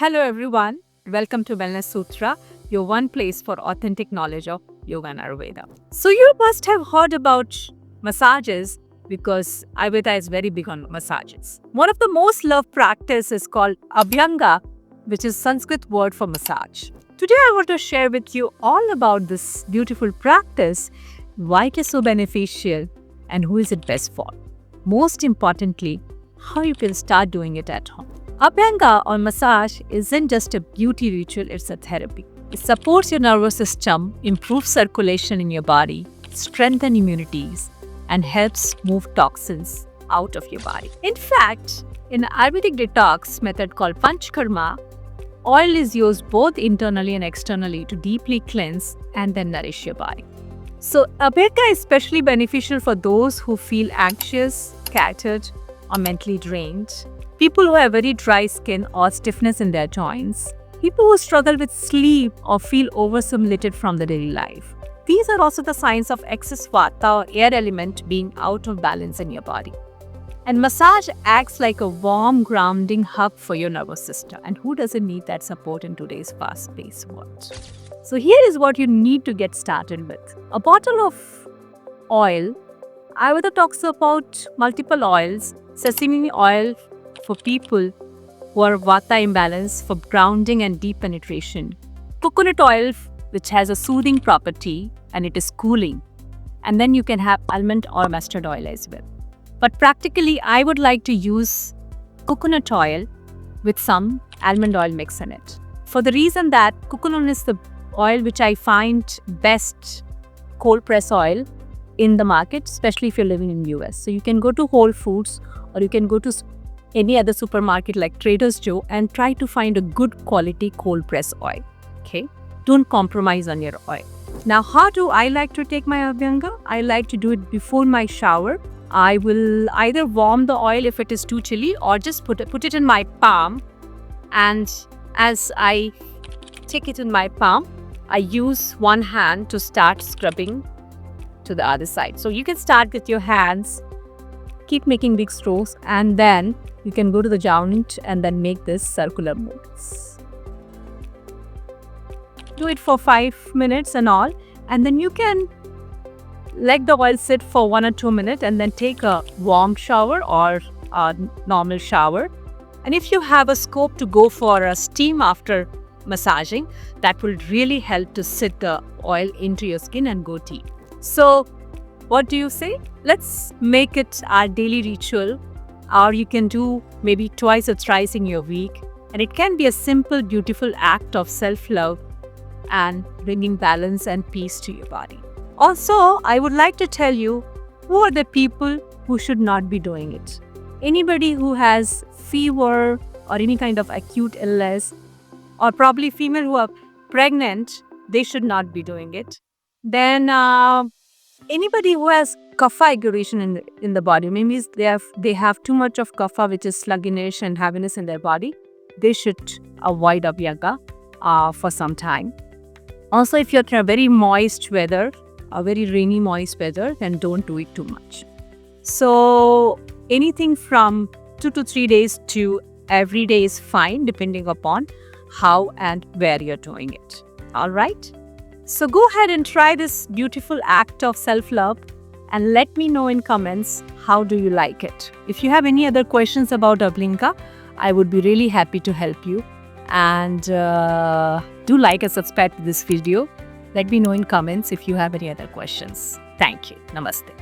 Hello, everyone. Welcome to Wellness Sutra, your one place for authentic knowledge of yoga and Ayurveda. So, you must have heard about massages because Ayurveda is very big on massages. One of the most loved practice is called Abhyanga, which is Sanskrit word for massage. Today, I want to share with you all about this beautiful practice, why it is so beneficial, and who is it best for. Most importantly, how you can start doing it at home. Abhyanga or massage isn't just a beauty ritual, it's a therapy. It supports your nervous system, improves circulation in your body, strengthens immunities, and helps move toxins out of your body. In fact, in Ayurvedic detox method called Panchkarma, oil is used both internally and externally to deeply cleanse and then nourish your body. So, Abhyanga is especially beneficial for those who feel anxious, scattered, or mentally drained, people who have very dry skin or stiffness in their joints, people who struggle with sleep or feel overstimulated from the daily life. These are also the signs of excess vata or air element being out of balance in your body. And massage acts like a warm grounding hub for your nervous system. And who doesn't need that support in today's fast-paced world? So here is what you need to get started with. A bottle of oil. Ayurveda talks about multiple oils. Sesame oil for people who are vata imbalance for grounding and deep penetration. Coconut oil, which has a soothing property and it is cooling. And then you can have almond or mustard oil as well. But practically, I would like to use coconut oil with some almond oil mix in it. For the reason that coconut is the oil which I find best cold press oil in the market, especially if you're living in US. So you can go to Whole Foods or you can go to any other supermarket like Trader's Joe and try to find a good quality cold press oil. Okay, don't compromise on your oil. Now, how do I like to take my Abhyanga? I like to do it before my shower. I will either warm the oil if it is too chilly or just put it in my palm, and as I take it in my palm, I use one hand to start scrubbing to the other side. So you can start with your hands, keep making big strokes, and then you can go to the joint and then make this circular movements. Do it for 5 minutes and all, and then you can let the oil sit for 1 or 2 minutes and then take a warm shower or a normal shower. And if you have a scope to go for a steam after massaging, that will really help to sit the oil into your skin and go deep. So, what do you say? Let's make it our daily ritual, or you can do maybe twice or thrice in your week. And it can be a simple, beautiful act of self-love and bringing balance and peace to your body. Also, I would like to tell you who are the people who should not be doing it. Anybody who has fever or any kind of acute illness, or probably female who are pregnant, they should not be doing it. Then anybody who has kapha aggravation in the body, maybe they have too much of kapha, which is sluggishness and heaviness in their body, they should avoid Abhyanga for some time. Also, if you're in a very moist weather, a very rainy moist weather, then don't do it too much. So anything from 2 to 3 days to every day is fine, depending upon how and where you're doing it. All right? So go ahead and try this beautiful act of self-love and let me know in comments how do you like it. If you have any other questions about Abhyanga, I would be really happy to help you. And do like and subscribe to this video. Let me know in comments if you have any other questions. Thank you. Namaste.